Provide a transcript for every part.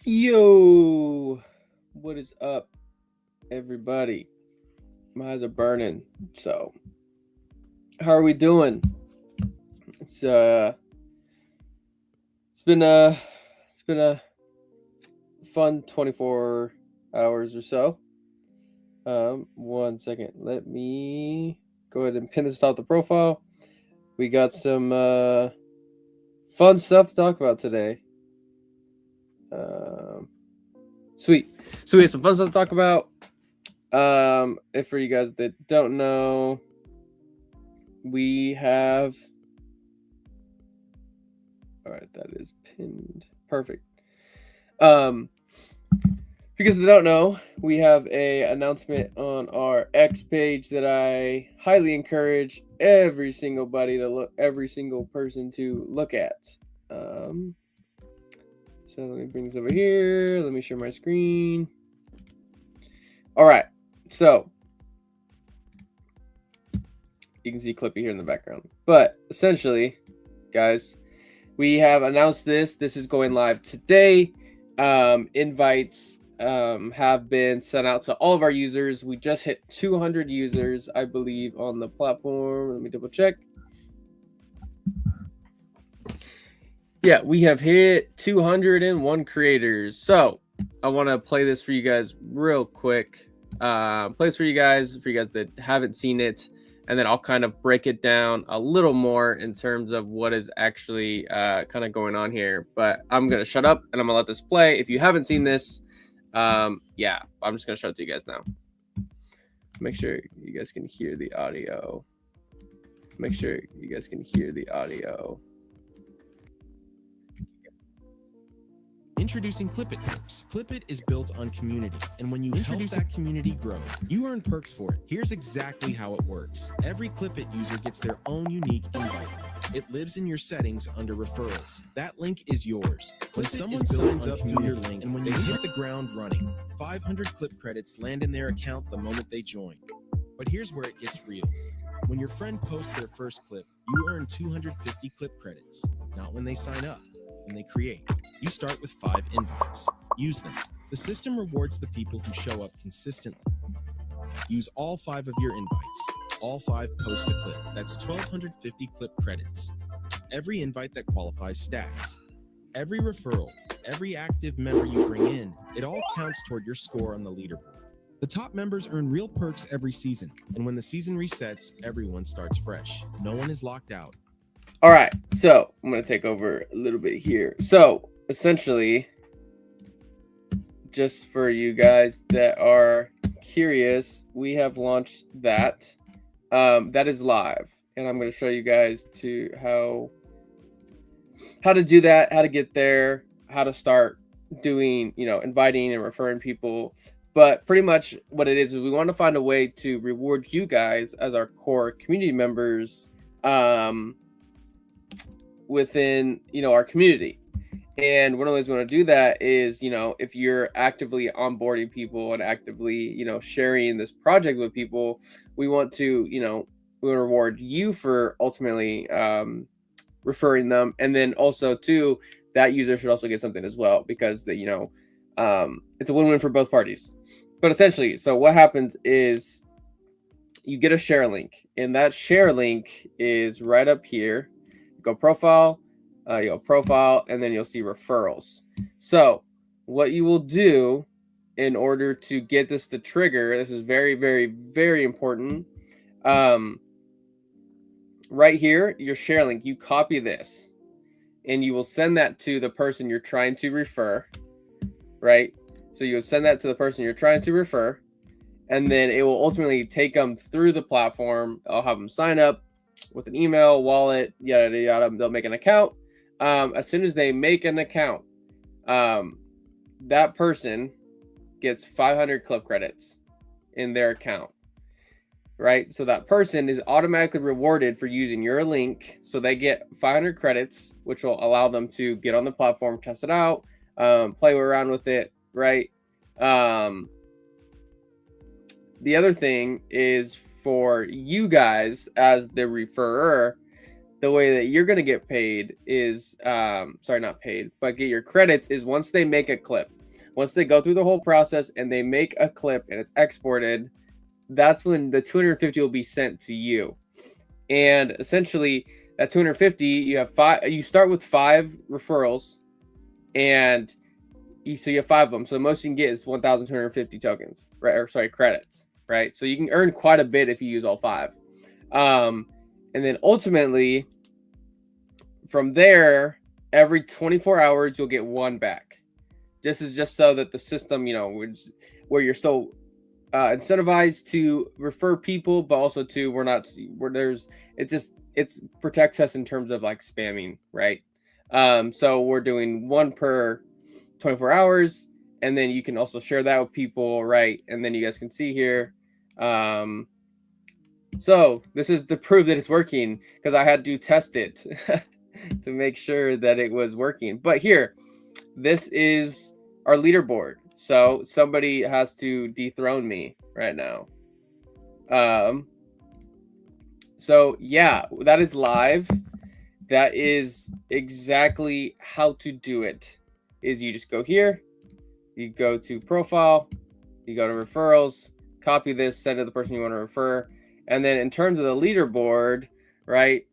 Yo, what is up, everybody? My eyes are burning. So, how are we doing? It's it's been a it's been a fun 24 hours or so. 1 second. Let me go ahead and pin this off the profile. We got some fun stuff to talk about today. Sweet. So we have some fun stuff to talk about. If for you guys that don't know, we have. All right, that is pinned. Perfect. For you guys that don't know, we have a announcement on our X page that I highly encourage every single person to look at. So let me bring this over here. Let me share my screen. All right, so you can see Clipit here in the background. But essentially, guys, we have announced this. This is going live today. Invites have been sent out to all of our users. We just hit 200 users, I believe, on the platform. Let me double check. Yeah, we have hit 201 creators. So I want to play this for you guys real quick. Play this for you guys that haven't seen it, and then I'll kind of break it down a little more in terms of what is actually kind of going on here. But I'm gonna shut up and I'm gonna let this play. If you haven't seen this, yeah, I'm just gonna show it to you guys now. Make sure you guys can hear the audio. Make sure you guys can hear the audio. Introducing Clipit Perks. Clipit is built on community, and when you introduce that community grow, you earn perks for it. Here's exactly how it works. Every Clipit user gets their own unique invite. It lives in your settings under referrals. That link is yours. When someone signs up through your link, and when they hit the ground running, 500 clip credits land in their account the moment they join. But here's where it gets real. When your friend posts their first clip, you earn 250 clip credits. Not when they sign up, when they create. You start with 5 invites. Use them. The system rewards the people who show up consistently. Use all 5 of your invites. All 5 post a clip. That's 1,250 clip credits. Every invite that qualifies stacks. Every referral, every active member you bring in, it all counts toward your score on the leaderboard. The top members earn real perks every season, and when the season resets, everyone starts fresh. No one is locked out. All right, so I'm going to take over a little bit here. So essentially, just for you guys that are curious, we have launched that. That is live, and I'm going to show you guys to how to do that, how to get there, how to start doing, inviting and referring people. But pretty much what it is we want to find a way to reward you guys as our core community members within our community. And one of the ways we want to do that is if you're actively onboarding people and actively sharing this project with people, we want to reward you for ultimately referring them, and then also too that user should also get something as well, because it's a win-win for both parties. But essentially, so what happens is you get a share link, and that share link is right up here. Go profile, and then you'll see referrals. So what you will do in order to get this to trigger, this is very, very, very important. Right here, your share link, you copy this, and you will send that to the person you're trying to refer, right? So you'll send that to the person you're trying to refer, and then it will ultimately take them through the platform. I'll have them sign up with an email, wallet, yada yada. They'll make an account. As soon as they make an account, that person gets 500 clip credits in their account, right? So that person is automatically rewarded for using your link. So they get 500 credits, which will allow them to get on the platform, test it out, play around with it, right? The other thing is, for you guys as the referrer, the way that you're going to get paid is, sorry, not paid, but get your credits is once they make a clip. Once they go through the whole process and they make a clip and it's exported, that's when the 250 will be sent to you. And essentially that 250, you start with 5 referrals, and so you have 5 of them. So the most you can get is 1,250 tokens, right? Or sorry, credits, right? So you can earn quite a bit if you use all 5. And then ultimately from there, every 24 hours, you'll get 1 back. This is just so that the system, where you're so incentivized to refer people, but also it protects us in terms of like spamming, right? So we're doing 1 per 24 hours, and then you can also share that with people, right? And then you guys can see here. So this is the proof that it's working, because I had to test it to make sure that it was working. But here, this is our leaderboard. So somebody has to dethrone me right now. So yeah, that is live. That is exactly how to do it. Is you just go here, you go to profile, you go to referrals, copy this, send it to the person you want to refer. And then in terms of the leaderboard, right?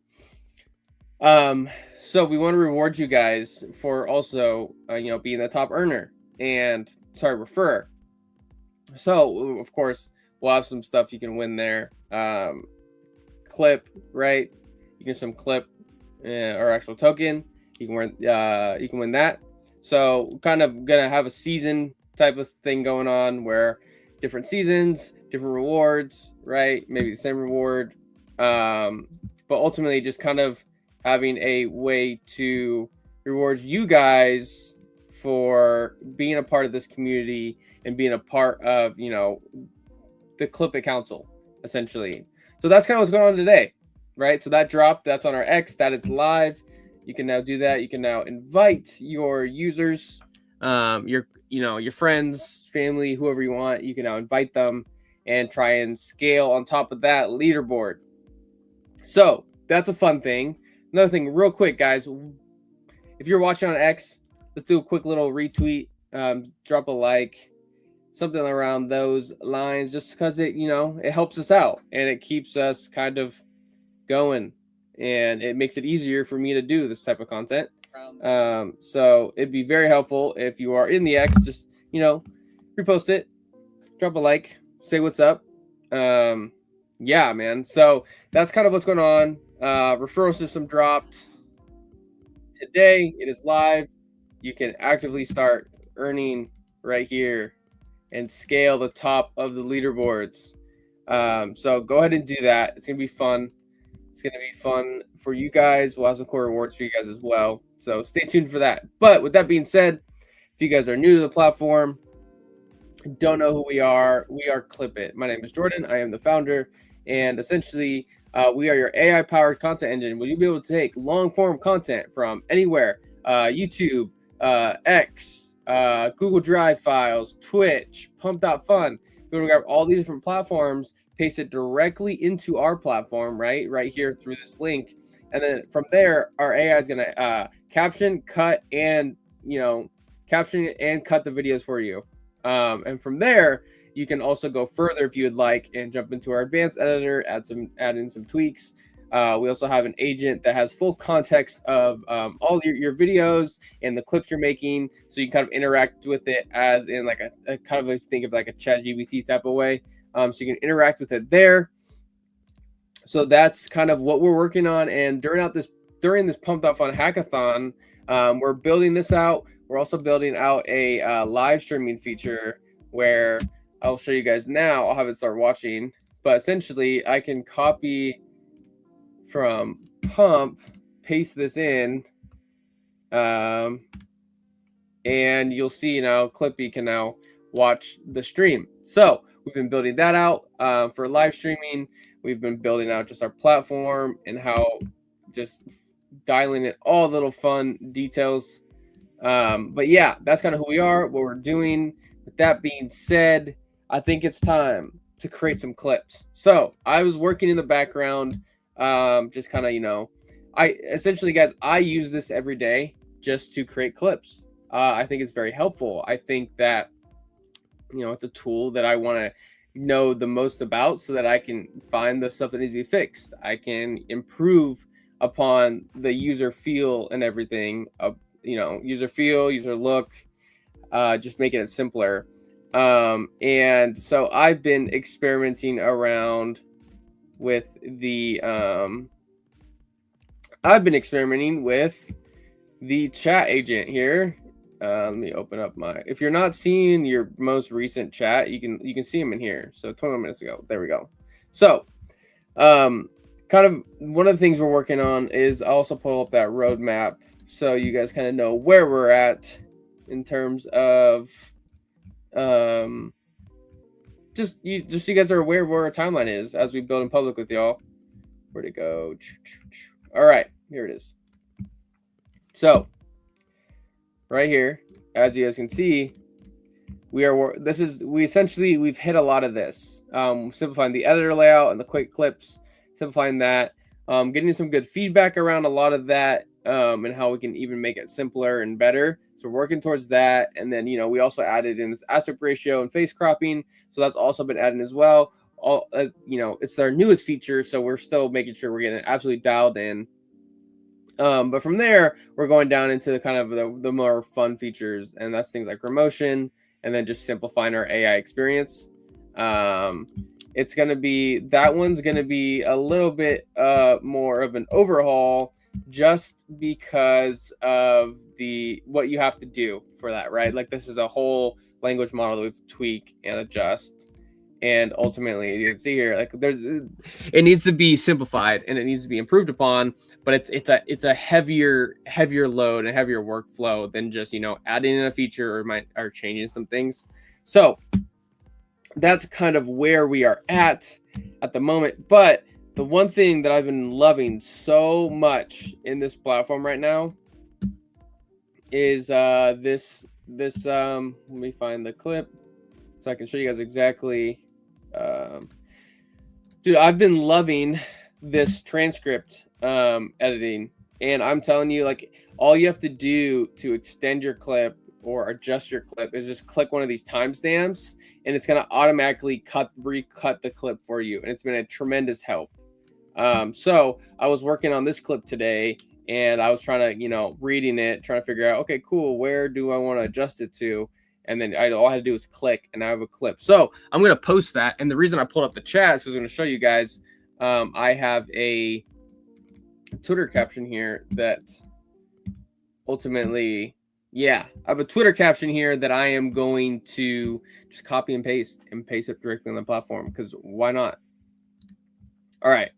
So we want to reward you guys for also, being the top earner and refer. So of course we'll have some stuff you can win there. Clip, right? You can some clip or actual token. You can win that. So kind of gonna have a season type of thing going on where different seasons, different rewards, right? Maybe the same reward, but ultimately just kind of having a way to reward you guys for being a part of this community and being a part of, the Clipit Council, essentially. So that's kind of what's going on today, right? So that dropped, that's on our X, that is live. You can now do that. You can now invite your users, your friends, family, whoever you want. You can now invite them and try and scale on top of that leaderboard. So that's a fun thing. Another thing, real quick, guys, if you're watching on X, let's do a quick little retweet, drop a like, something around those lines, just because it helps us out and it keeps us kind of going, and it makes it easier for me to do this type of content. So it'd be very helpful if you are in the X, just repost it, drop a like, say what's up. Yeah, man. So that's kind of what's going on. Referral system dropped today. It is live. You can actively start earning right here and scale the top of the leaderboards. So go ahead and do that. It's gonna be fun. It's gonna be fun for you guys. We'll have some cool rewards for you guys as well. So stay tuned for that. But with that being said, if you guys are new to the platform, don't know who we are Clipit. My name is Jordan. I am the founder, and essentially we are your AI powered content engine. Will you be able to take long form content from anywhere, YouTube, X, Google Drive files, Twitch, Pump.fun. We're going to grab all these different platforms, paste it directly into our platform, right here through this link. And then from there, our AI is going to caption, cut, and caption and cut the videos for you. And from there, you can also go further if you would like and jump into our advanced editor, add in some tweaks. We also have an agent that has full context of all your videos and the clips you're making, so you can kind of interact with it as in like a kind of think of like a ChatGPT type of way. So you can interact with it there. So that's kind of what we're working on. And during this Pumpfun Hackathon, we're building this out. We're also building out a live streaming feature where I'll show you guys now. I'll have it start watching, but essentially I can copy from Pump, paste this in, and you'll see now Clippy can now watch the stream. So we've been building that out for live streaming. We've been building out just our platform and how just dialing in all the little fun details. But yeah, that's kind of who we are, what we're doing. With that being said, I think it's time to create some clips. So I was working in the background, just kind of, I essentially, guys, I use this every day just to create clips. I think it's very helpful. I think that, it's a tool that I want to know the most about so that I can find the stuff that needs to be fixed. I can improve upon the user feel and everything of, user feel, user look, just making it simpler. And so I've been experimenting around with the chat agent here. Let me open up if you're not seeing your most recent chat, you can see them in here. So 21 minutes ago, there we go. So kind of one of the things we're working on is also pull up that roadmap so you guys kind of know where we're at in terms of just you guys are aware of where our timeline is as we build in public with y'all. Where'd it go? All right, here it is. So right here, as you guys can see, we've hit a lot of this. Simplifying the editor layout and the quick clips, simplifying that, getting some good feedback around a lot of that, and how we can even make it simpler and better. So we're working towards that. And then, we also added in this aspect ratio and face cropping. So that's also been added as well. It's our newest feature. So we're still making sure we're getting it absolutely dialed in. But from there, we're going down into kind of the more fun features, and that's things like promotion, and then just simplifying our AI experience. It's going to be, that one's going to be a little bit more of an overhaul just because of what you have to do for that, right? Like this is a whole language model that we have to tweak and adjust. And ultimately, you can see here, like it needs to be simplified and it needs to be improved upon, but it's a heavier load and heavier workflow than just adding in a feature or changing some things. So that's kind of where we are at the moment. But the one thing that I've been loving so much in this platform right now is this. Let me find the clip so I can show you guys exactly. Dude, I've been loving this transcript editing, and I'm telling you, like, all you have to do to extend your clip or adjust your clip is just click one of these timestamps, and it's going to automatically recut the clip for you, and it's been a tremendous help. So I was working on this clip today, and I was trying to, reading it, trying to figure out, okay, cool, where do I want to adjust it to? And then all I had to do was click, and I have a clip. So I'm going to post that. And the reason I pulled up the chat is I was going to show you guys, I have a Twitter caption here that ultimately, I have a Twitter caption here that I am going to just copy and paste it directly on the platform, because why not? All right.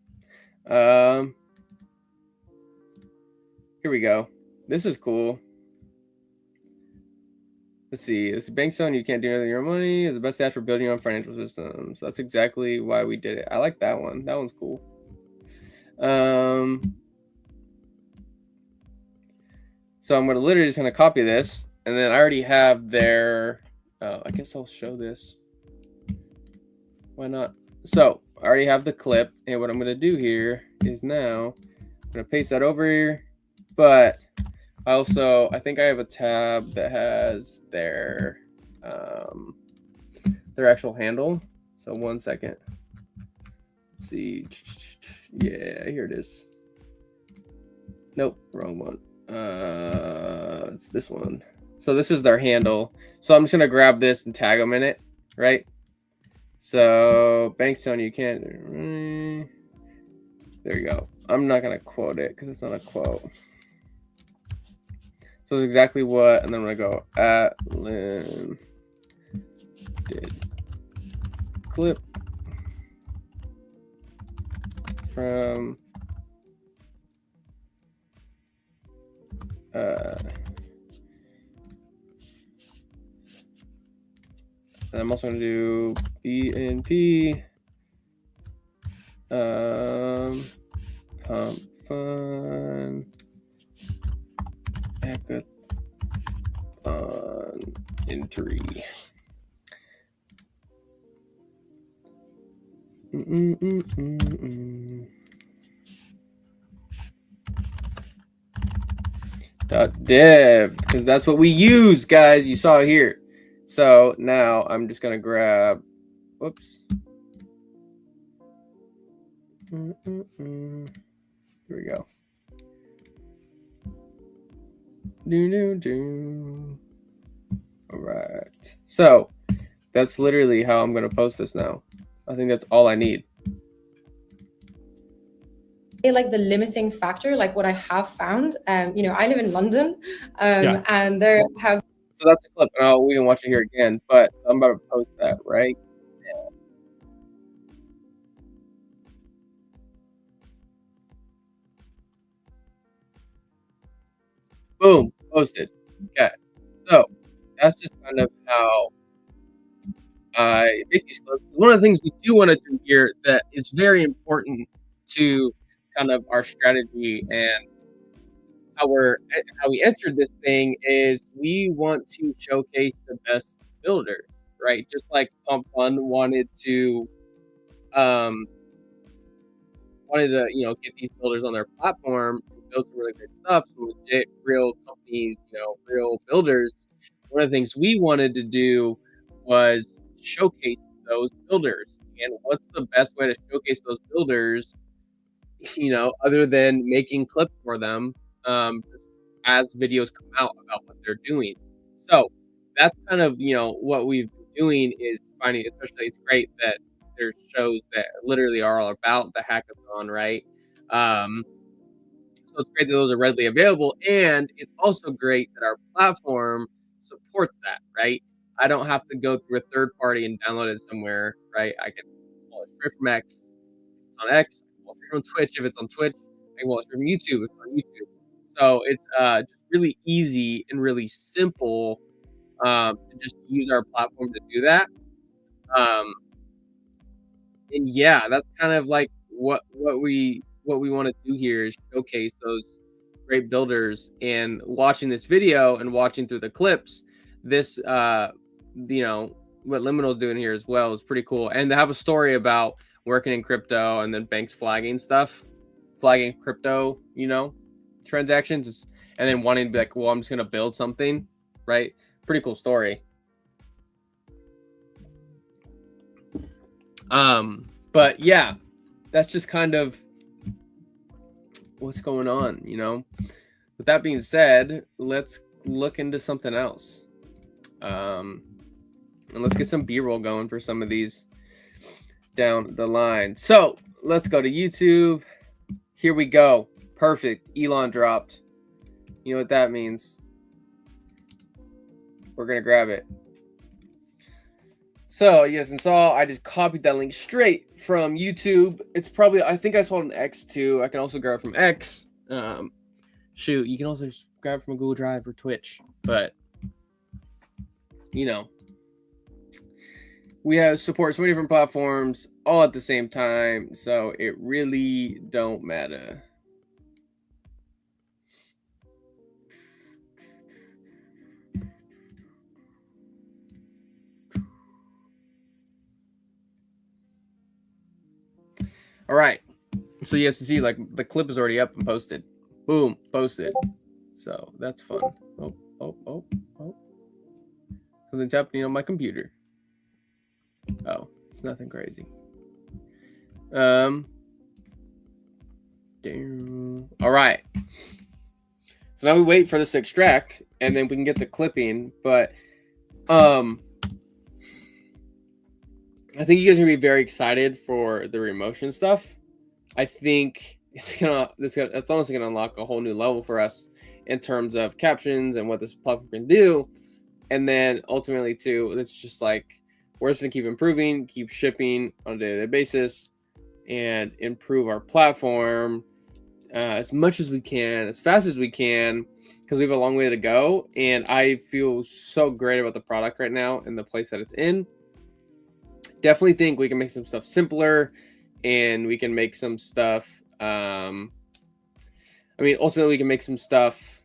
Here we go. This is cool. Let's see. This bank zone, you can't do anything with your money, is the best app for building your own financial systems. That's exactly why we did it. I like that one. That one's cool. So I'm literally just gonna copy this, and then I already have their. I guess I'll show this. Why not? So I already have the clip, and what I'm gonna do here is now I'm gonna paste that over here, but I think I have a tab that has their actual handle. So 1 second. Let's see. Yeah, here it is. Nope, wrong one. It's this one. So this is their handle. So I'm just gonna grab this and tag them in it, right? So Bankstone, you can't. There you go. I'm not gonna quote it because it's not a quote. So it's exactly what, and then I'm gonna go at Lynn did clip from and I'm also gonna do BNP Pumpfun Hackathon entry. .dev, because that's what we use, guys. You saw it here. So now I'm just gonna grab, whoops. Here we go. All right. So that's literally how I'm gonna post this now. I think that's all I need. Like the limiting factor, like what I have found, you know, I live in London, and there have. So that's a clip, and we can watch it here again. But I'm about to post that right now. Boom, posted. Okay, so that's just kind of how I make these clips. One of the things we do want to do here that is very important to kind of our strategy and how we entered this thing is we want to showcase the best builders, right? Just like Pumpfun wanted to get these builders on their platform and build some really great stuff, some legit real companies, real builders. One of the things we wanted to do was showcase those builders. And what's the best way to showcase those builders, other than making clips for them, just as videos come out about what they're doing. So that's kind of, what we've been doing is finding, especially it's great that there's shows that literally are all about the hackathon, right? So it's great that those are readily available. And it's also great that our platform supports that, right? I don't have to go through a third party and download it somewhere, right? I can pull it straight from X. If it's on X. I can pull it straight from Twitch. If it's on Twitch, I can pull it straight from YouTube. If it's on YouTube. So it's just really easy and really simple to just use our platform to do that. And yeah, that's kind of like what we want to do here is showcase those great builders. And watching this video and watching through the clips, this what Liminal's doing here as well is pretty cool. And to have a story about working in crypto and then banks flagging crypto, transactions, and then wanting to be like, well, I'm just gonna build something, right? Pretty cool story. But yeah, that's just kind of what's going on, With that being said, let's look into something else. And let's get some B-roll going for some of these down the line. So let's go to YouTube. Here we go. Perfect. Elon dropped. You know what that means? We're going to grab it. So you guys saw, I just copied that link straight from YouTube. It's probably, I think I saw it on X too. I can also grab it from X. Shoot, you can also just grab it from a Google Drive or Twitch. But, we have support so many different platforms all at the same time. So it really don't matter. All right, so you guys can see like the clip is already up and posted. Boom, posted. So that's fun. Oh. Something's happening on my computer. Oh, it's nothing crazy. All right. So now we wait for this to extract, and then we can get to clipping. But I think you guys are gonna be very excited for the Remotion stuff. I think it's honestly gonna unlock a whole new level for us in terms of captions and what this platform can do. And then ultimately too, it's just like we're just gonna keep improving, keep shipping on a day-to-day basis, and improve our platform as much as we can, as fast as we can, because we have a long way to go. And I feel so great about the product right now and the place that it's in. Definitely think we can make some stuff simpler, and we can make some stuff. Ultimately, we can make some stuff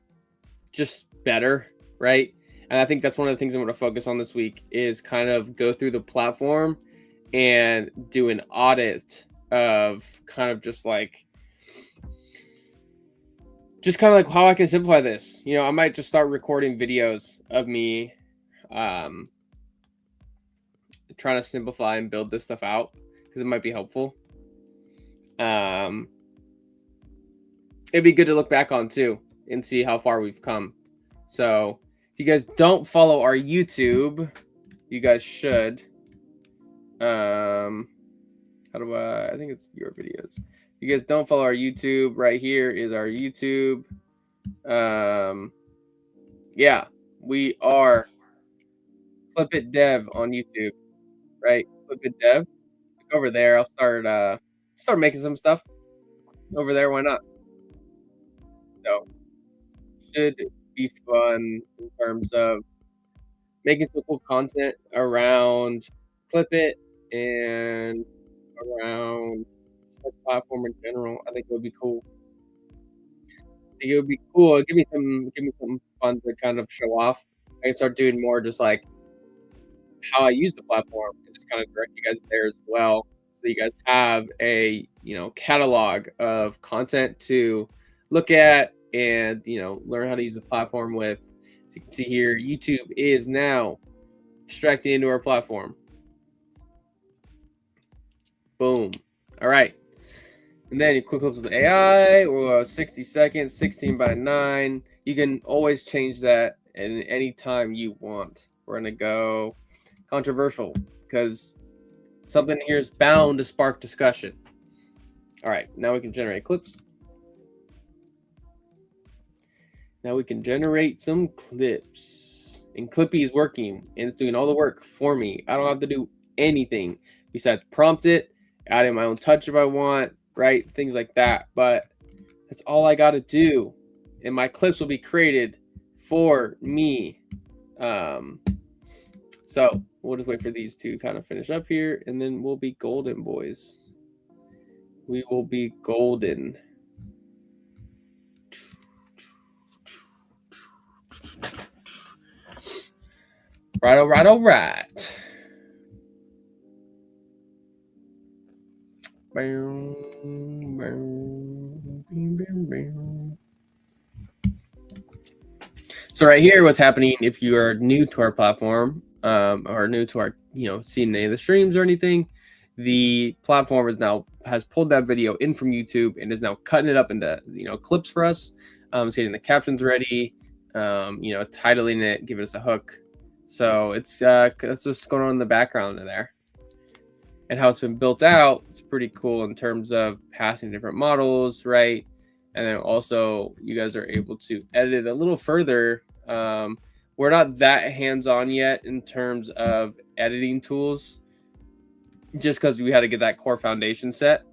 just better, right? And I think that's one of the things I'm going to focus on this week is kind of go through the platform and do an audit of kind of just like just kind of like how I can simplify this. You know, I might just start recording videos of me trying to simplify and build this stuff out because it might be helpful. It'd be good to look back on too and see how far we've come. So if you guys don't follow our YouTube, you guys should. How do I think it's your videos. If you guys don't follow our YouTube, right here is our YouTube. Yeah, we are Clipit Dev on YouTube, right? Clipit Dev. Click over there. I'll start making some stuff over there. Why not? So should be fun in terms of making some cool content around Clipit and around the platform in general. I think it would be cool. It would be cool. Give me some fun to kind of show off. I can start doing more just like how I use the platform and just kind of direct you guys there as well. So you guys have a catalog of content to look at and learn how to use the platform with. As you can see here, YouTube is now extracting into our platform. Boom. All right. And then quick clips with AI, or 60 seconds, 16 by 9. You can always change that at any time you want. We're going to go controversial because something here is bound to spark discussion. All right, now we can generate clips. Now we can generate some clips. And Clippy is working, and it's doing all the work for me. I don't have to do anything besides prompt it, add in my own touch if I want, right? Things like that. But that's all I got to do. And my clips will be created for me. So we'll just wait for these to kind of finish up here, and then we'll be golden, boys. We will be golden. Right, all right, all right. So right here, what's happening if you are new to our platform or new to our, seeing any of the streams or anything, the platform has pulled that video in from YouTube and is now cutting it up into, clips for us. It's getting the captions ready, titling it, giving us a hook. So that's what's going on in the background in there. And how it's been built out, it's pretty cool in terms of passing different models, right? And then also you guys are able to edit it a little further. We're not that hands-on yet in terms of editing tools, just because we had to get that core foundation set.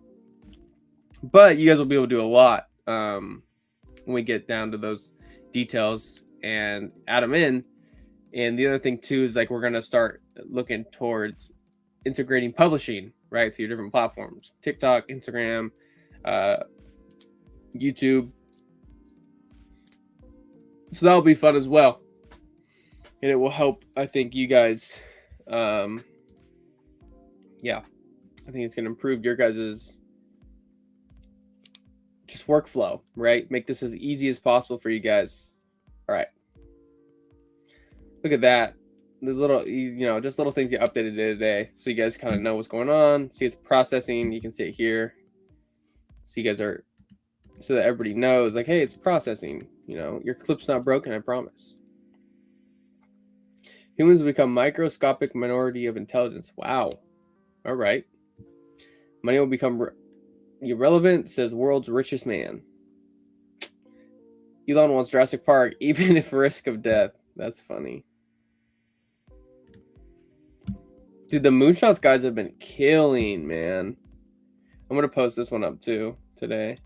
But you guys will be able to do a lot when we get down to those details and add them in. And the other thing too is like we're going to start looking towards integrating publishing, right, to your different platforms, TikTok, Instagram, YouTube. So that'll be fun as well, and it will help, I think, you guys. I think it's going to improve your guys's just workflow, right? Make this as easy as possible for you guys. All right, look at that. The little, just little things you updated today, so you guys kind of know what's going on. See, it's processing. You can see it here. So you guys are, so that everybody knows, like, hey, it's processing. Your clip's not broken, I promise. Humans become microscopic minority of intelligence. Wow. All right. Money will become irrelevant, says world's richest man. Elon wants Jurassic Park, even if risk of death. That's funny. Dude, the moonshots guys have been killing, man. I'm going to post this one up too today.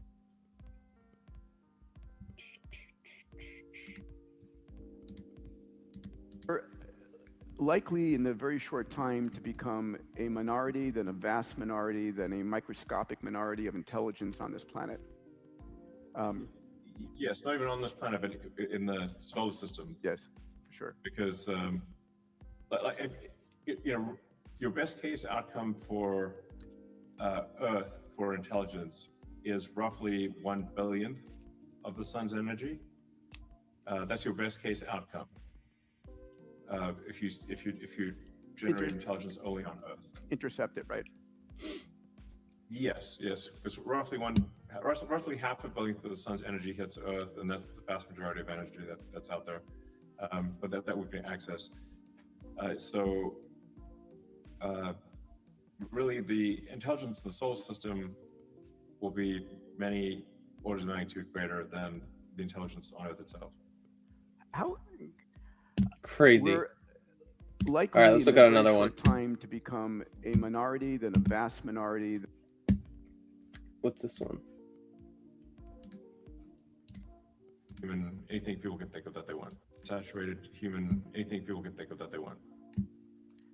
Likely in the very short time to become a minority, then a vast minority, then a microscopic minority of intelligence on this planet. Yes, not even on this planet, but in the solar system. Yes, for sure. Because, your best case outcome for Earth for intelligence is roughly 1/billionth of the sun's energy. That's your best case outcome. If you generate intelligence only on Earth. Intercept it, right? Yes, because roughly half a billionth of the sun's energy hits Earth, and that's the vast majority of energy that's out there, but that we can access. Really, the intelligence in the solar system will be many orders of magnitude greater than the intelligence on Earth itself. How Crazy. we're likely All right, let's look at another one. Time to become a minority, then a vast minority. What's this one? Anything people can think of that they want. Saturated human, anything people can think of that they want.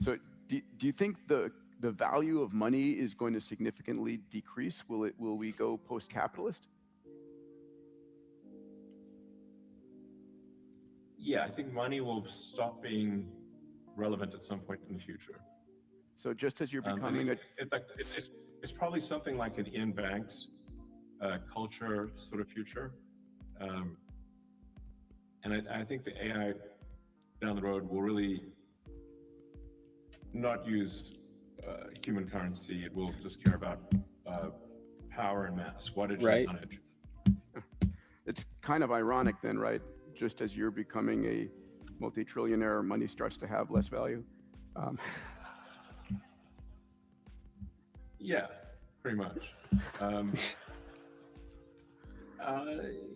So do you think the value of money is going to significantly decrease? Will we go post-capitalist? Yeah, I think money will stop being relevant at some point in the future. So just as you're becoming it's probably something like an Ian Banks culture sort of future. And I think the AI down the road will really not use human currency. It will just care about power and mass, wattage and tonnage. It's kind of ironic then, right? Just as you're becoming a multi-trillionaire, money starts to have less value. Yeah, pretty much.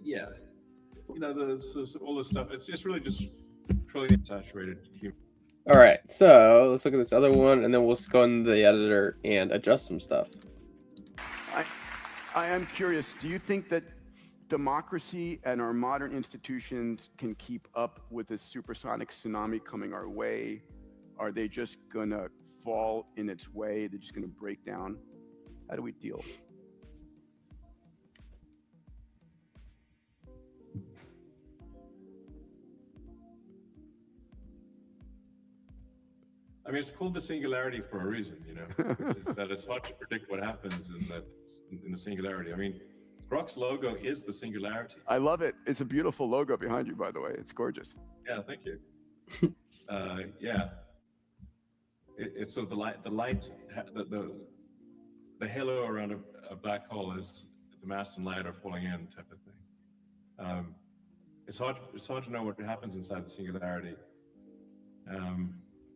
Yeah, all this stuff. It's just really just trillion saturated human. All right, so let's look at this other one, and then we'll go into the editor and adjust some stuff. I am curious. Do you think that democracy and our modern institutions can keep up with this supersonic tsunami coming our way? Are they just gonna fall in its way? They're just gonna break down? How do we deal? I mean, it's called the singularity for a reason, which is that it's hard to predict what happens in the singularity. I mean, Grok's logo is the singularity. I love it. It's a beautiful logo behind you, by the way. It's gorgeous. Yeah, thank you. Yeah. It's so the halo around a black hole is the mass and light are falling in type of thing. It's hard to know what happens inside the singularity.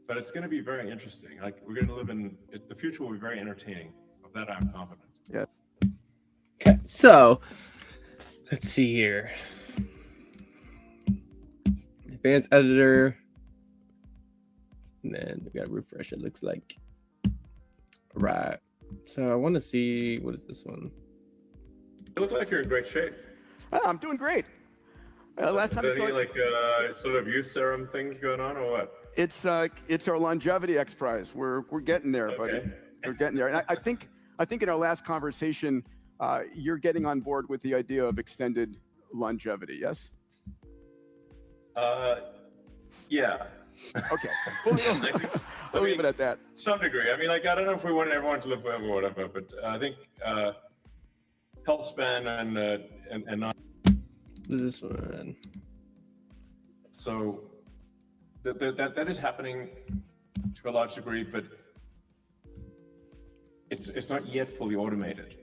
But it's going to be very interesting. Like, we're going to live in the future will be very entertaining. Of that, I'm confident. Yeah. Okay, so let's see here. Advanced editor. And then we got to refresh, it looks like. Right. So I want to see, what is this one? You look like you're in great shape. I'm doing great. Last time is there any sort of youth serum things going on, or what? It's our longevity X Prize. We're getting there, buddy. We're getting there. And I think in our last conversation, you're getting on board with the idea of extended longevity. Yes. Yeah. Okay. We'll leave it at that. Some degree. I mean, like, I don't know if we want everyone to live forever or whatever, but I think health span and not. What is this one? So that is happening to a large degree, but it's not yet fully automated.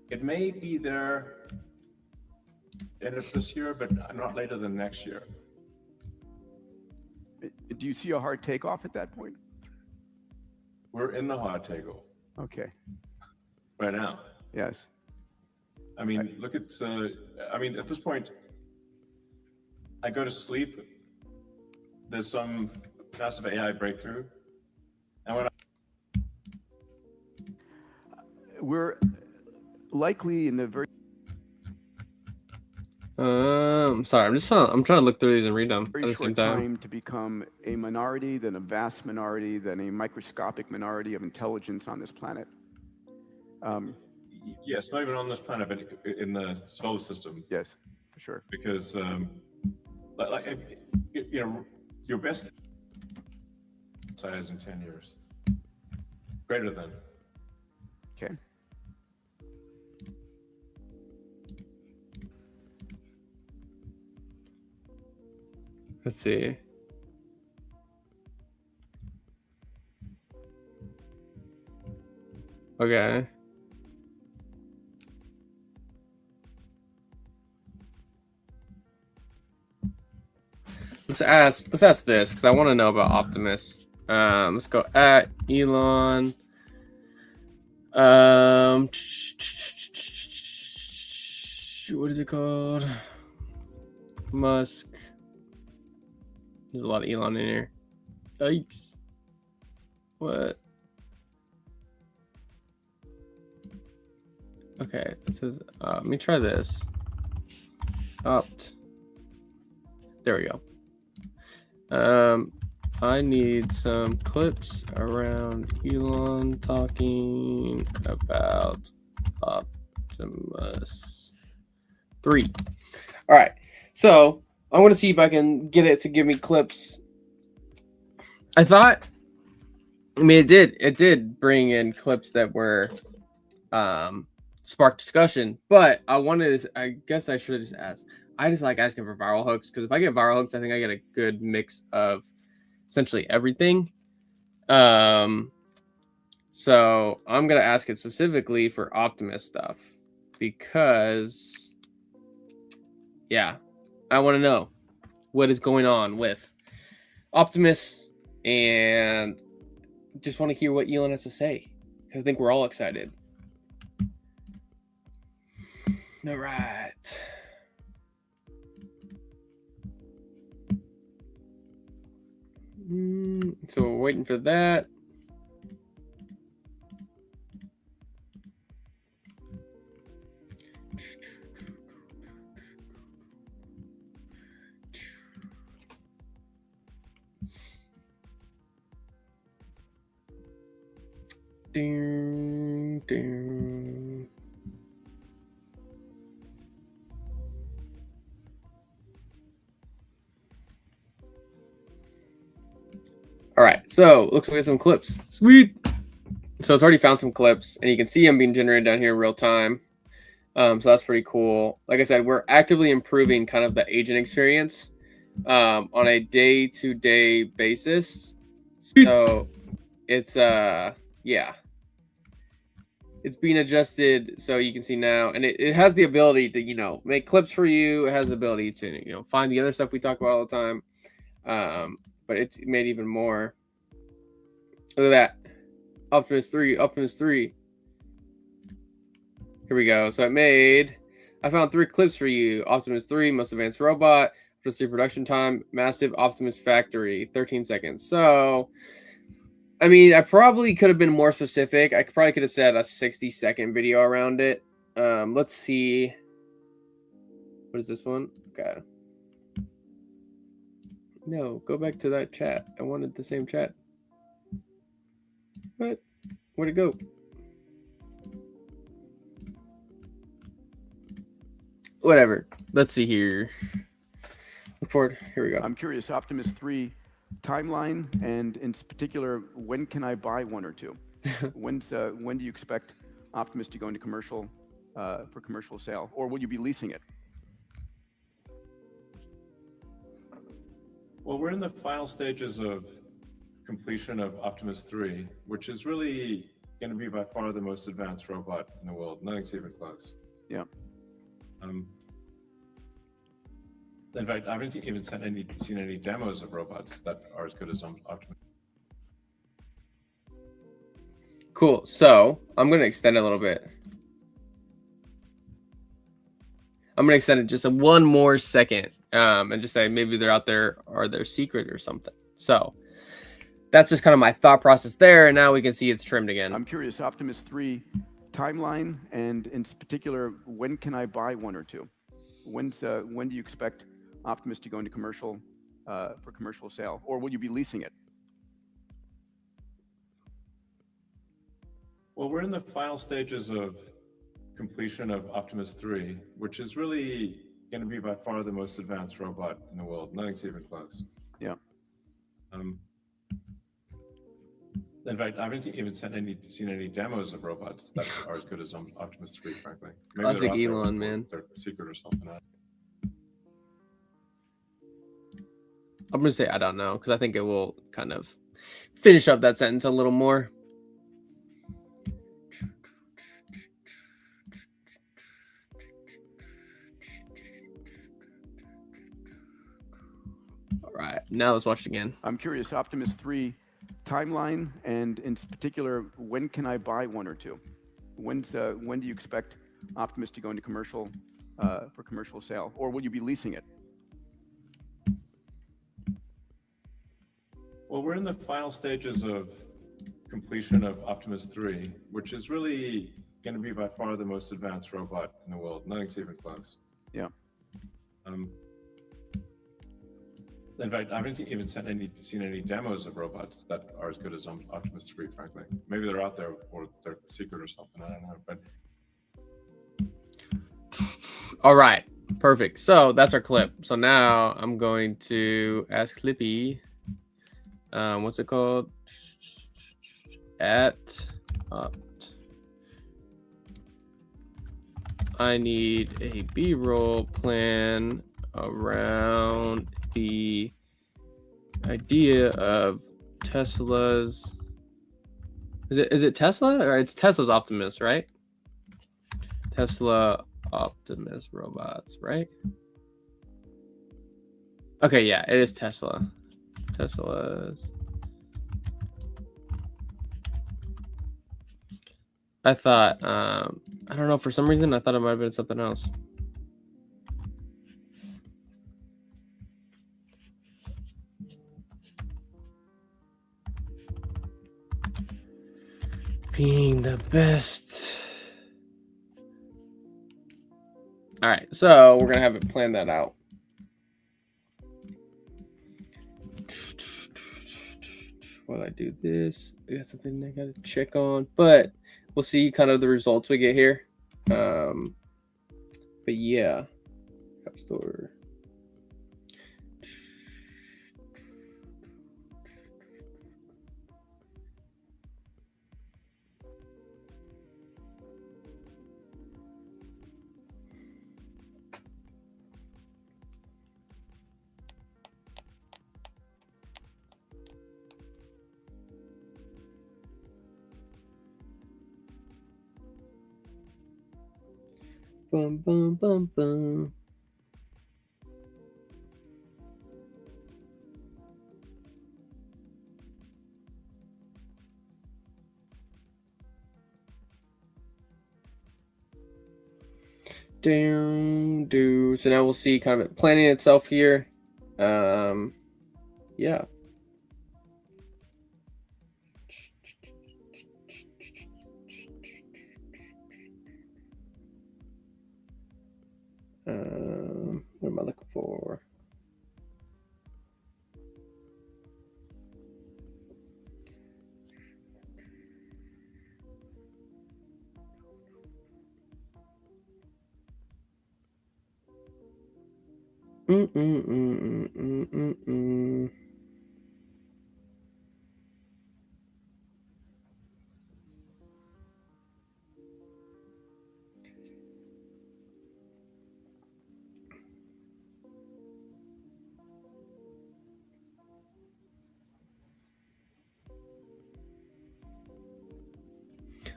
It may be there end of this year, but not later than next year. Do you see a hard takeoff at that point? We're in the hard takeoff. Okay. Right now. Yes. I mean, look at, at this point, I go to sleep, there's some massive AI breakthrough, and when we're likely in the very... Sorry, I'm trying to look through these and read them at the same time to become a minority, then a vast minority, then a microscopic minority of intelligence on this planet. Yes, not even on this planet, but in the solar system. Yes, for sure. Because, your best size in 10 years, greater than. Okay. Let's see. Okay. Let's ask this because I want to know about Optimus. Let's go at Elon. What is it called? Musk. There's a lot of Elon in here. Yikes. What? Okay, it says, let me try this. Opt. There we go. I need some clips around Elon talking about Optimus 3. All right, so I want to see if I can get it to give me clips. I mean, it did bring in clips that were spark discussion, but I guess I should have just asked. I just like asking for viral hooks because if I get viral hooks, I think I get a good mix of essentially everything. So I'm gonna ask it specifically for Optimus stuff because, yeah, I want to know what is going on with Optimus and just want to hear what Elon has to say. I think we're all excited. All right. So we're waiting for that. Ding, ding. All right, so looks like we have some clips. Sweet. So it's already found some clips, and you can see them being generated down here in real time. So that's pretty cool. Like I said, we're actively improving kind of the agent experience on a day-to-day basis. So it's yeah, it's being adjusted so you can see now, and it has the ability to make clips for you. It has the ability to find the other stuff we talk about all the time. But it's made even more. Look at that. Optimus 3. Here we go. So I found 3 clips for you. Optimus 3, most advanced robot. Optimus 3 production time. Massive Optimus factory. 13 seconds. So, I mean, I probably could have been more specific. I probably could have said a 60-second video around it. Let's see. What is this one? Okay. No, go back to that chat. I wanted the same chat. What? Where'd it go? Whatever. Let's see here. Look forward. Here we go. I'm curious, Optimus 3 timeline, and in particular, when can I buy one or two? When do you expect Optimus to go into commercial for commercial sale, or will you be leasing it? Well, we're in the final stages of completion of Optimus 3, which is really going to be by far the most advanced robot in the world. Nothing's even close. Yeah. In fact, I haven't even seen any demos of robots that are as good as Optimus. Cool. So I'm going to extend it a little bit. I'm going to extend it just one more second and just say maybe they're out there or they're secret or something. So that's just kind of my thought process there. And now we can see it's trimmed again. I'm curious, Optimus 3 timeline, and in particular, when can I buy one or two? When do you expect Optimus to go into commercial for commercial sale, or will you be leasing it? Well, we're in the final stages of completion of Optimus 3, which is really going to be by far the most advanced robot in the world. Nothing's even close. Yeah. In fact, I haven't even seen any demos of robots that are as good as Optimus 3, frankly. Maybe Classic Elon, man. They're secret or something. I'm gonna say I don't know because I think it will kind of finish up that sentence a little more. All right, now let's watch it again. I'm curious, Optimus 3 timeline, and in particular, when can I buy one or two? When do you expect Optimus to go into commercial for commercial sale, or will you be leasing it? Well, we're in the final stages of completion of Optimus 3, which is really going to be by far the most advanced robot in the world. Nothing's even close. Yeah. In fact, I haven't even seen any demos of robots that are as good as Optimus 3, frankly. Maybe they're out there or they're secret or something. I don't know. But all right, perfect. So that's our clip. So now I'm going to ask Clippy, what's it called? I need a B-roll plan around the idea of Tesla's. Is it Tesla or it's Tesla's Optimus, right? Tesla Optimus robots, right? Okay, yeah, it is Tesla. Tesla's. I thought, I don't know, for some reason, I thought it might have been something else. Being the best. All right, so we're gonna have it plan that out. While I do this, I got something I gotta check on, but we'll see kind of the results we get here. But yeah, App Store. Bum, bum, bum, bum. So now we'll see kind of it planning itself here. Yeah. What am I looking for?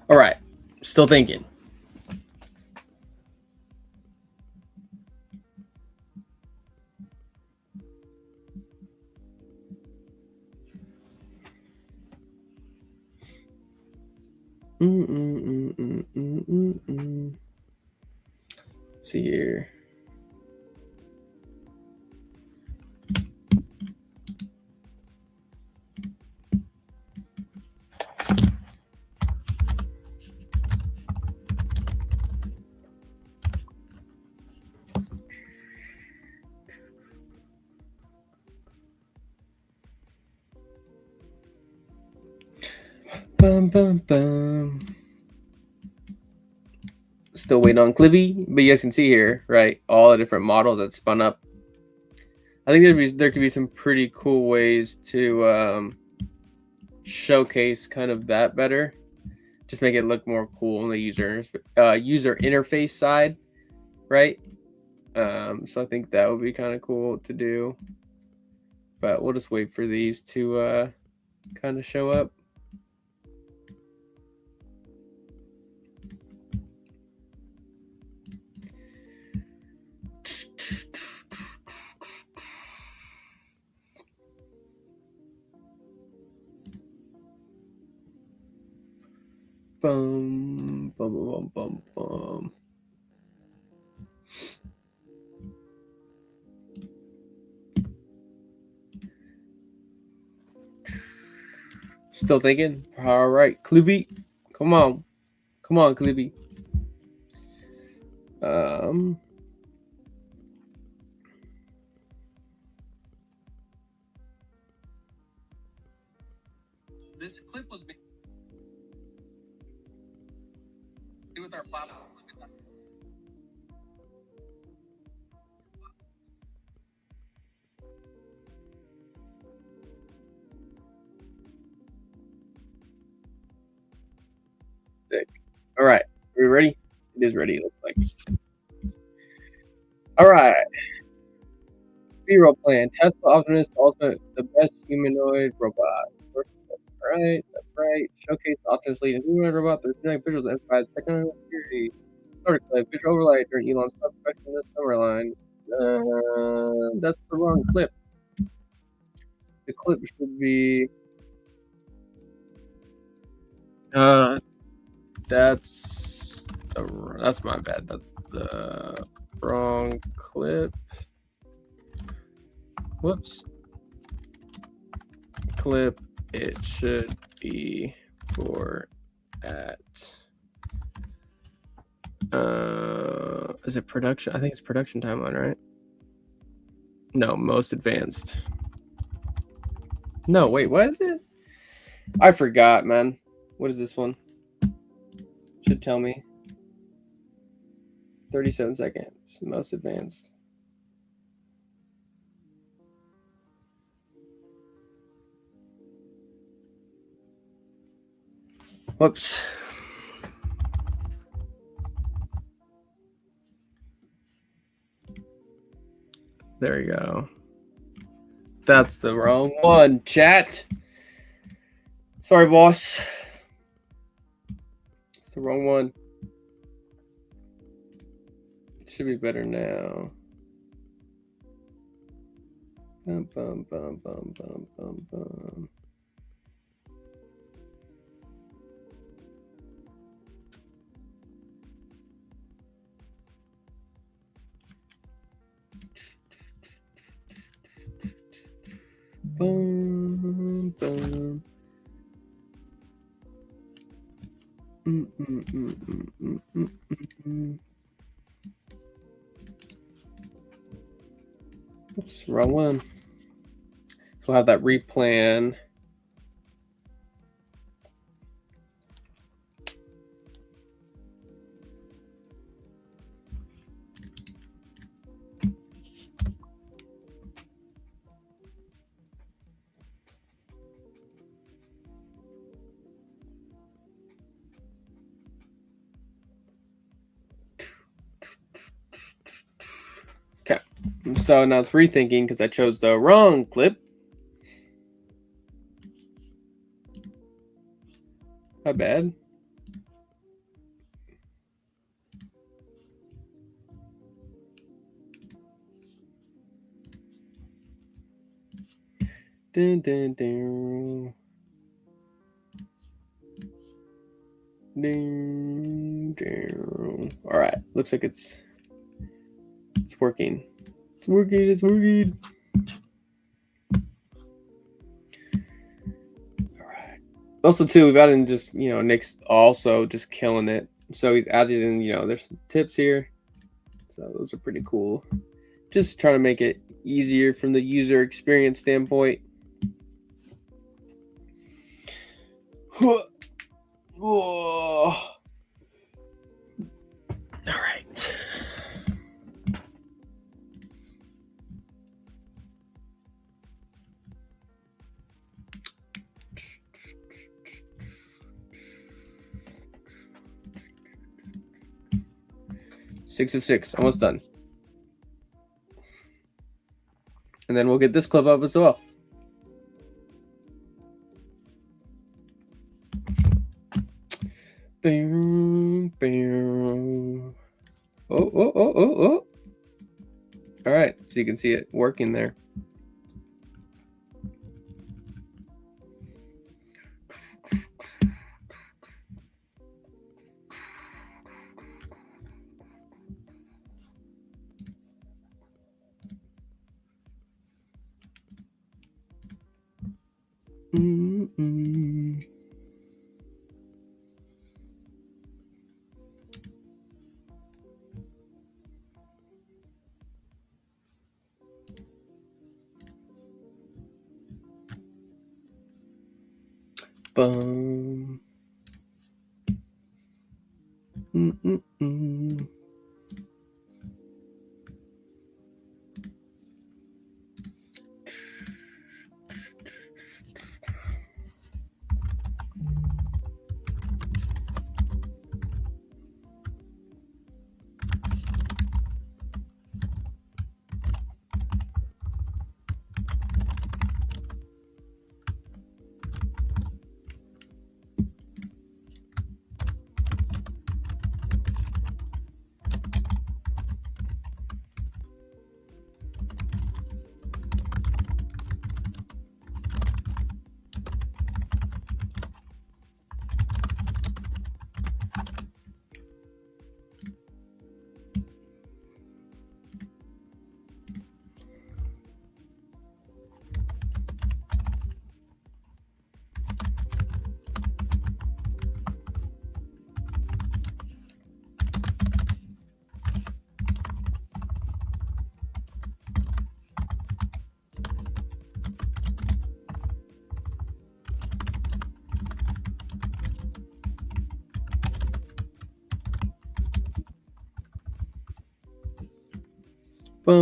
All right, still thinking. Let's see here. Bum, bum, bum. Still waiting on Clippy, but you guys can see here, right? All the different models that spun up. I think there could be some pretty cool ways to showcase kind of that better. Just make it look more cool on the user interface side, right? So I think that would be kind of cool to do. but we'll just wait for these to kind of show up. Bum, bum, bum, bum, bum. Still thinking? All right, Clipit. Come on. Come on, Clipit. This clip was made with our platform. Sick. All right. Are we ready? It is ready, it looks like. All right. B-roll plan. Tesla Optimus Ultimate, the best humanoid robot. All right. That's right. Showcase Optimus leading humanoid robot. There's no visuals and emphasize technical security. Start clip. Visual overlay during Elon's stuff in the summer line. That's the wrong clip. The clip should be. That's my bad. That's the wrong clip. Whoops. Clip. It should be for at. Is it production? I think it's production timeline, right? No, most advanced. No, wait, what is it? I forgot, man. What is this one? Should tell me. 37 seconds. Most advanced. Whoops. There you go. That's the wrong one, chat. Sorry, boss. It's the wrong one. It should be better now. Bum, bum, bum, bum, bum, bum, bum. Boom, boom. Oops, wrong one. So we'll have that replan. Okay, so now it's rethinking because I chose the wrong clip. My bad. Dun, dun, dun. Dun, dun. All right, looks like it's working. It's working. It's working. All right. Also, too, we've added in just Nick's also just killing it. So he's added in there's some tips here. So those are pretty cool. Just trying to make it easier from the user experience standpoint. Whoa. All right. Six of 6, almost done. And then we'll get this clip up as well. Oh. All right, so you can see it working there. Boom.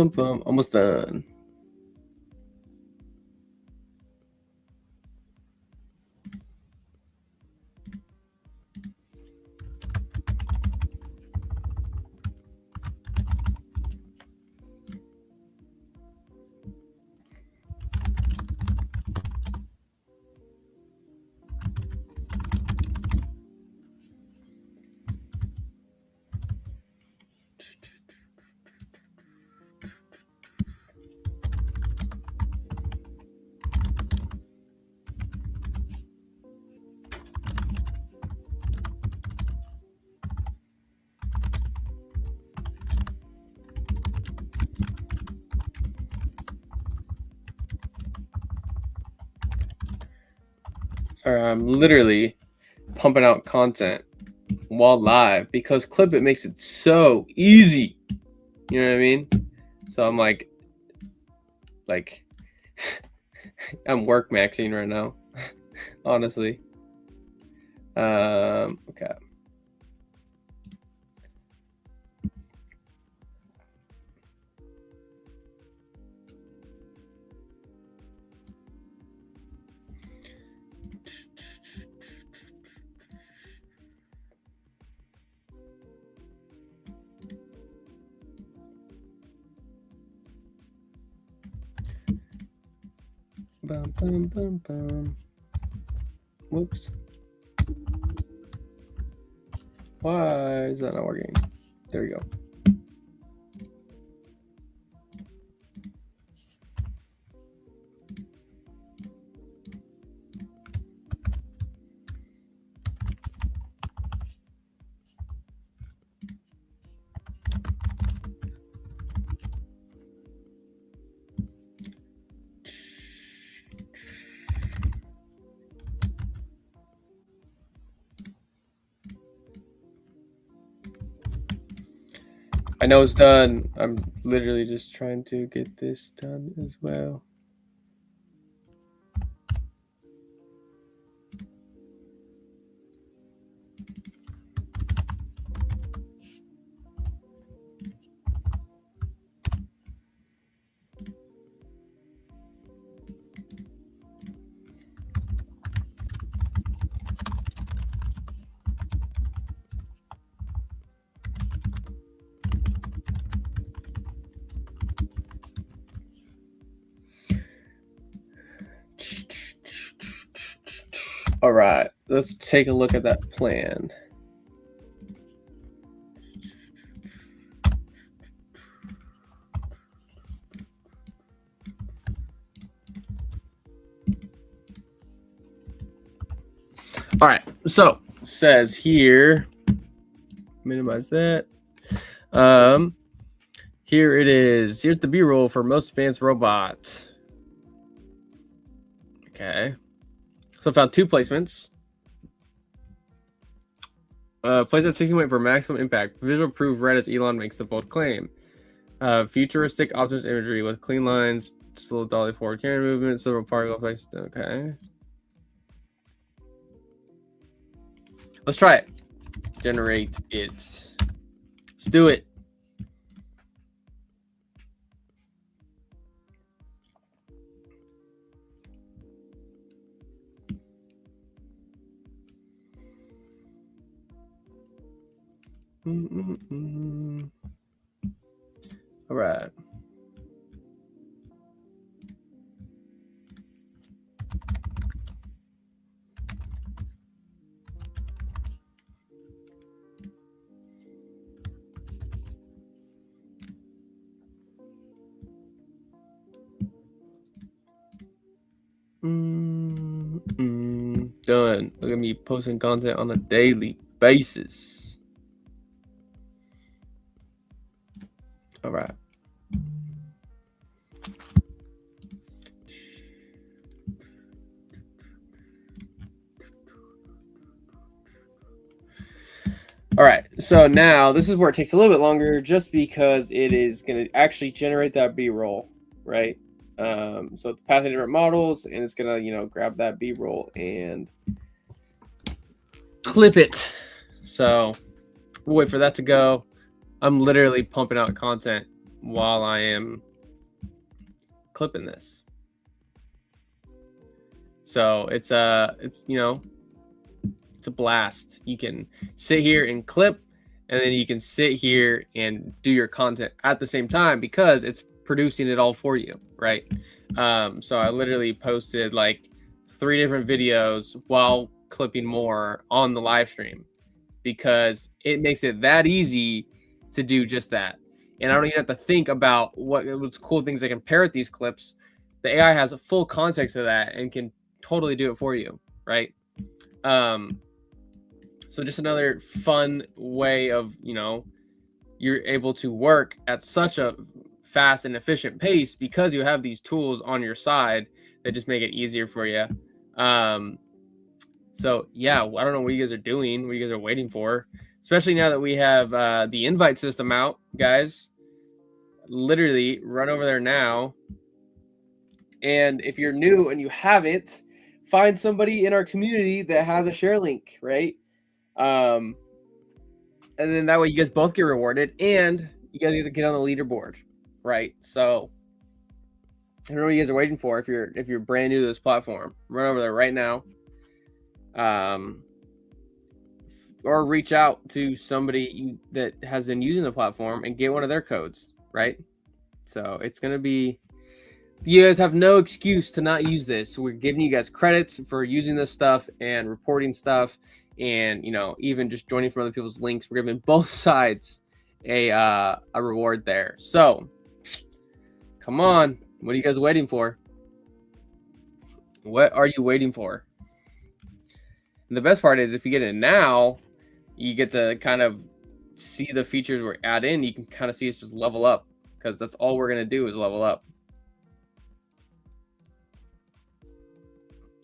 Boom. Almost done. Sorry, I'm literally pumping out content while live because Clipit makes it so easy. You know what I mean? So I'm like I'm work maxing right now, honestly. Okay. Bum. Whoops. Why is that not working? There we go. I know it's done. I'm literally just trying to get this done as well. All right, let's take a look at that plan. All right, so it says here, minimize that. Here it is. Here's the B-roll for most advanced robot. Okay. So I found 2 placements. Place at 60 for maximum impact. Visual proof red as Elon makes the bold claim. Futuristic Optimus imagery with clean lines, slow dolly forward camera movement, silver particle effects. Okay. Let's try it. Generate it. Let's do it. All right. Done. Look at me posting content on a daily basis. All right. All right, so now this is where it takes a little bit longer just because it is going to actually generate that B-roll, right? So it's passing different models, and it's going to, grab that B-roll and clip it. So we'll wait for that to go. I'm literally pumping out content while I am clipping this. So it's it's a blast. You can sit here and clip, and then you can sit here and do your content at the same time because it's producing it all for you, right? So I literally posted like 3 different videos while clipping more on the live stream because it makes it that easy to do just that. And I don't even have to think about what's cool things I can pair with these clips. The AI has a full context of that and can totally do it for you, right? So just another fun way of, you're able to work at such a fast and efficient pace because you have these tools on your side that just make it easier for you. So yeah, I don't know what you guys are doing, what you guys are waiting for, especially now that we have the invite system out, guys. Literally run over there now. And if you're new and you haven't, find somebody in our community that has a share link, right? And then that way you guys both get rewarded and you guys get to get on the leaderboard, right? So I don't know what you guys are waiting for. If you're brand new to this platform, run over there right now. Or reach out to somebody that has been using the platform and get one of their codes, right? So it's going to be, you guys have no excuse to not use this. We're giving you guys credits for using this stuff and reporting stuff and, even just joining from other people's links. We're giving both sides a reward there. So come on. What are you guys waiting for? What are you waiting for? And the best part is if you get it now, you get to kind of see the features we're adding. You can kind of see it's just level up because that's all we're going to do is level up.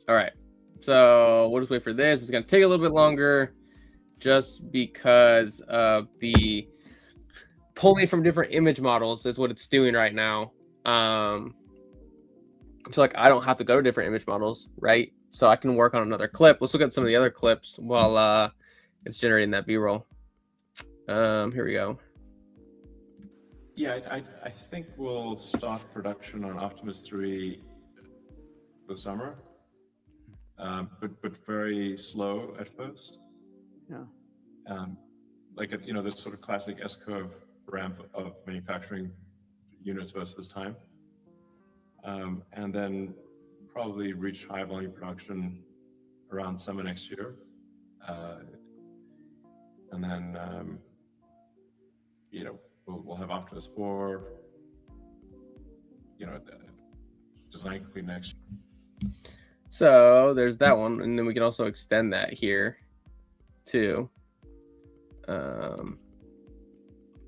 All right. So we'll just wait for this. It's going to take a little bit longer just because of the pulling from different image models is what it's doing right now. So like I don't have to go to different image models, right? So I can work on another clip. Let's look at some of the other clips while it's generating that B-roll. Here we go. Yeah, I think we'll start production on Optimus 3 this summer, but very slow at first. Yeah. Like the sort of classic S-curve ramp of manufacturing units versus time, and then probably reach high volume production around summer next year, and then we'll have Optimus 4, design complete next year. So there's that one, and then we can also extend that here too.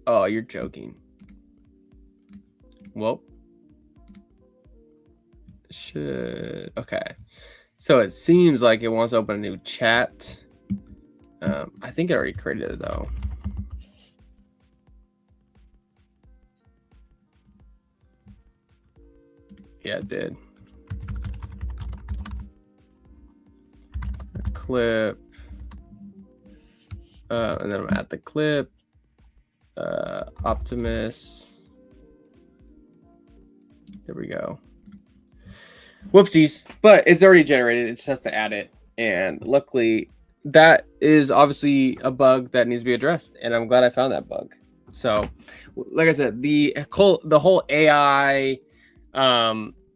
Oh, you're joking. Well, okay. So it seems like it wants to open a new chat. I think it already created it though. Yeah, it did. A clip. And then I'm at the clip. Optimus. There we go. Whoopsies. But it's already generated. It just has to add it. And luckily, that is obviously a bug that needs to be addressed. And I'm glad I found that bug. So, like I said, the whole AI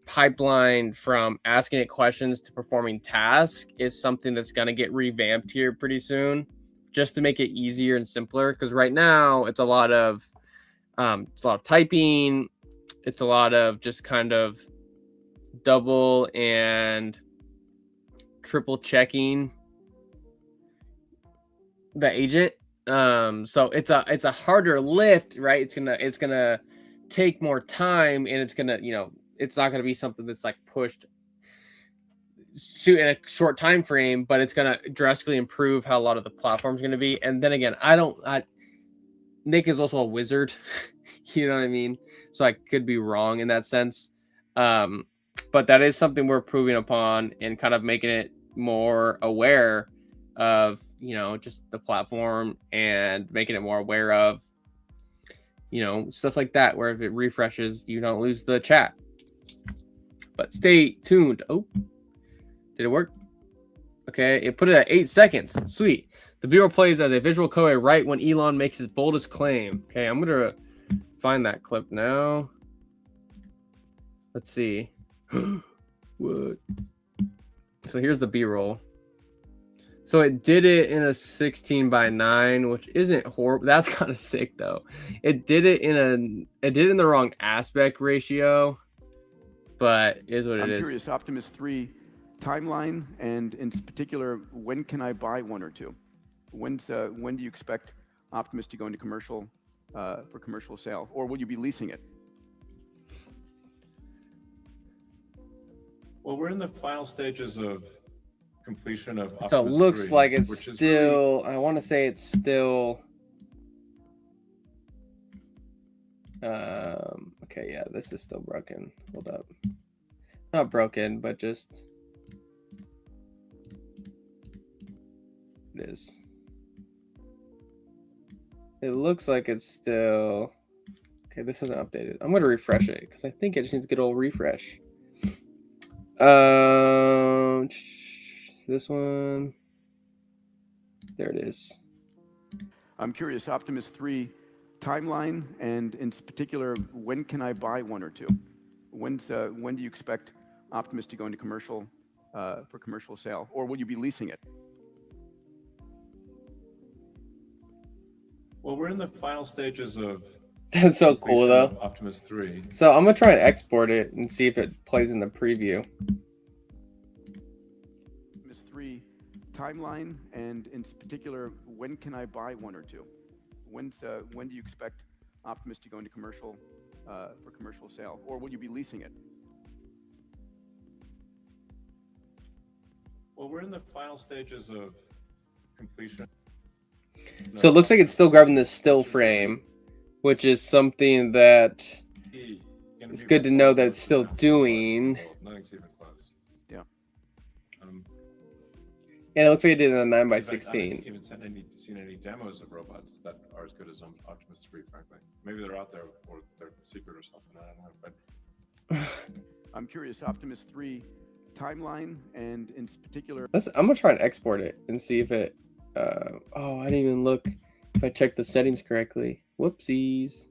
pipeline from asking it questions to performing tasks is something that's going to get revamped here pretty soon, just to make it easier and simpler. Because right now it's a lot of typing, it's a lot of just kind of double and triple checking the agent. So it's a harder lift, right? It's gonna take more time, and it's gonna, it's not gonna be something that's like pushed in a short time frame, but it's gonna drastically improve how a lot of the platform's gonna be. And then again, Nick is also a wizard, you know what I mean? So I could be wrong in that sense. But that is something we're improving upon and kind of making it more aware of, just the platform, and making it more aware of, stuff like that, where if it refreshes, you don't lose the chat. But stay tuned. Oh, did it work? Okay, it put it at 8 seconds. Sweet. The B-roll plays as a visual code right when Elon makes his boldest claim. Okay, I'm gonna find that clip now. Let's see. What? So here's the B-roll. So it did it in a 16:9, which isn't horrible. That's kind of sick though. It did it in the wrong aspect ratio, but is what it is. I'm curious, Optimus 3 timeline, and in particular, when can I buy one or two? When do you expect Optimus to go into commercial for commercial sale, or will you be leasing it? Well, we're in the final stages of completion of Optimus So it looks 3, like it's which still, is really... I want to say it's still, okay, yeah, this is still broken. Hold up. Not broken, but just, it is. It looks like it's still, okay, this isn't updated. I'm going to refresh it because I think it just needs to get a little refresh. This one, there it is. I'm curious, Optimus 3 timeline, and in particular, when can I buy one or two? When do you expect Optimus to go into commercial for commercial sale, or will you be leasing it? Well, we're in the final stages of... That's so cool though. Optimus 3. So I'm gonna try and export it and see if it plays in the preview. Optimus 3 timeline, and in particular, when can I buy one or two? When do you expect Optimus to go into commercial for commercial sale, or will you be leasing it? Well, we're in the final stages of completion. So it looks like it's still grabbing this still frame, which is something that it's good to know that it's still doing. Nothing's even close. Yeah. And it looks like it did it on a 9x16. I haven't even seen any demos of robots that are as good as Optimus 3, frankly. Maybe they're out there, or they're secret or something. I don't know. But I'm curious, Optimus 3 timeline, and in particular... I'm gonna try and export it and see if it, oh, I didn't even look if I checked the settings correctly. Whoopsies.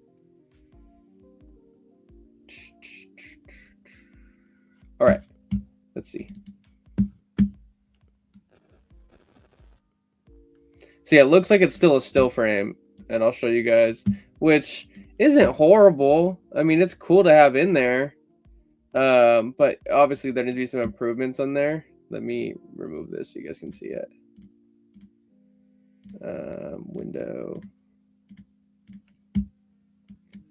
All right, let's see. So yeah, it looks like it's still a still frame, and I'll show you guys, which isn't horrible. I mean, it's cool to have in there. But obviously there needs to be some improvements on there. Let me remove this so you guys can see it. Window.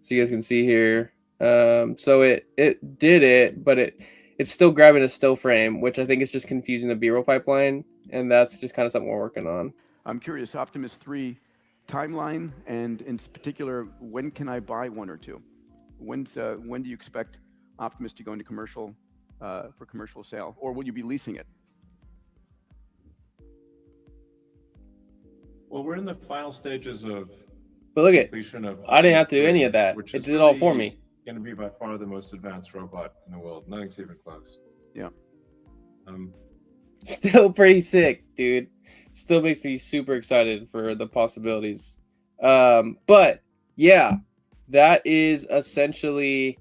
So you guys can see here. So it did it, but it's still grabbing a still frame, which I think is just confusing the B-roll pipeline, and that's just kind of something we're working on. I'm curious, Optimus 3 timeline, and in particular, when can I buy one or two? When do you expect Optimus to go into commercial for commercial sale, or will you be leasing it? Well, we're in the final stages of But look at, completion of. I didn't have to do Optimus any 3, of that. which It is did it all for really me. Going to be by far the most advanced robot in the world. Nothing's even close. Yeah. Still pretty sick, dude. Still makes me super excited for the possibilities. But yeah, that is essentially,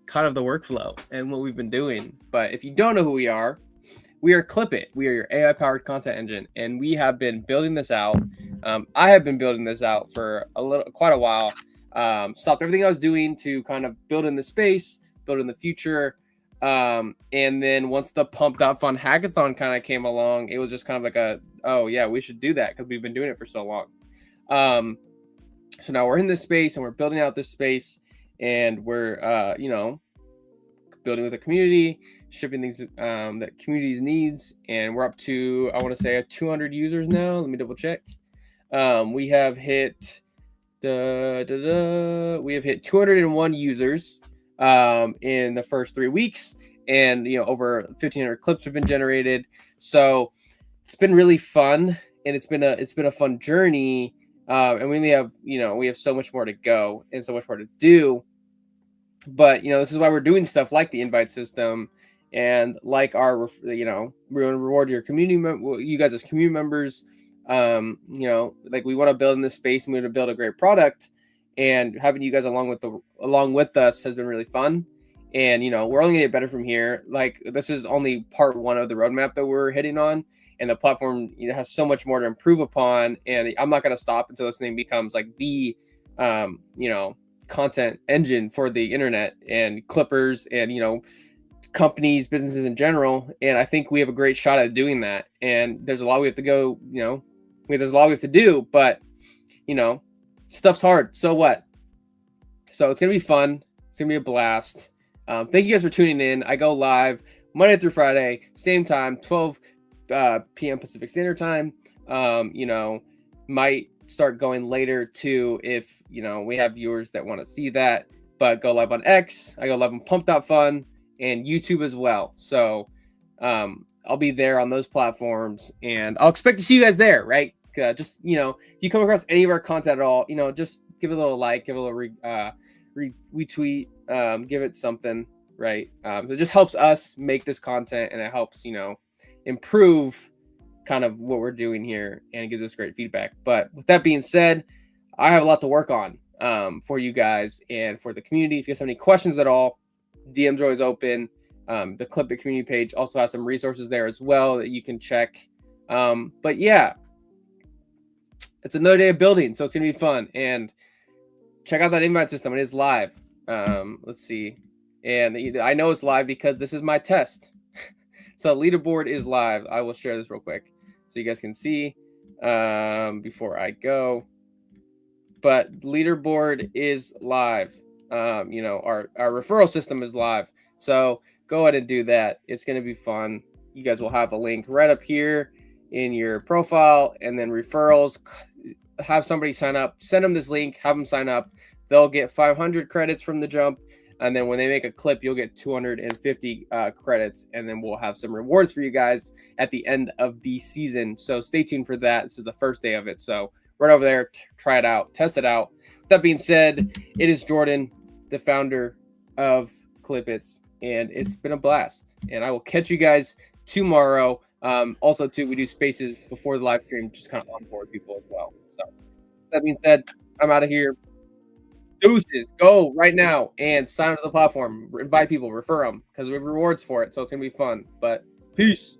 kind of the workflow and what we've been doing. But if you don't know who we are Clipit. We are your AI-powered content engine, and we have been building this out. I have been building this out for quite a while. Stopped everything I was doing to kind of build in the space, build in the future. And then once the Pumpfun Hackathon kind of came along, it was just kind of like oh yeah, we should do that because we've been doing it for so long. So now we're in this space and we're building out this space, and we're building with the community, shipping things that communities needs, and we're up to, I want to say, 200 users now. Let me double check. We have hit 201 users in the first 3 weeks, and over 1,500 clips have been generated. So it's been really fun, and it's been a fun journey. And we have so much more to go and so much more to do. But this is why we're doing stuff like the invite system, and like our we're going to reward your community you guys as community members. Like we want to build in this space, and we want to build a great product, and having you guys along with us has been really fun. And we're only gonna get better from here. Like, this is only part one of the roadmap that we're hitting on, and the platform has so much more to improve upon. And I'm not gonna stop until this thing becomes like the content engine for the internet and clippers and companies, businesses in general. And I think we have a great shot at doing that. And there's a lot we have to go. There's a lot we have to do, but stuff's hard. So what? So it's gonna be fun. It's gonna be a blast. Thank you guys for tuning in. I go live Monday through Friday, same time, 12 p.m. Pacific Standard Time. Might start going later too if we have viewers that want to see that. But go live on X. I go live on Pump.Fun and YouTube as well. So I'll be there on those platforms, and I'll expect to see you guys there, right? Just if you come across any of our content at all, just give it a little like, give it a little retweet, give it something, right? It just helps us make this content, and it helps improve kind of what we're doing here, and it gives us great feedback. But with that being said, I have a lot to work on for you guys and for the community. If you guys have any questions at all, DMs are always open. The Clipit community page also has some resources there as well that you can check. But yeah, it's another day of building, so it's gonna be fun. And check out that invite system. It is live. Let's see. And I know it's live because this is my test. So leaderboard is live. I will share this real quick so you guys can see before I go. But leaderboard is live. Our referral system is live. So go ahead and do that. It's going to be fun. You guys will have a link right up here in your profile, and then referrals. Have somebody sign up. Send them this link. Have them sign up. They'll get 500 credits from the jump. And then when they make a clip, you'll get 250 credits. And then we'll have some rewards for you guys at the end of the season. So stay tuned for that. This is the first day of it. So right over there, try it out, test it out. With that being said, it is Jordan, the founder of Clipit, and it's been a blast. And I will catch you guys tomorrow. Also, too, we do spaces before the live stream, just kind of onboard people as well. So that being said, I'm out of here. Deuces, go right now and sign up to the platform. Invite people, refer them, because we have rewards for it. So it's going to be fun. But peace.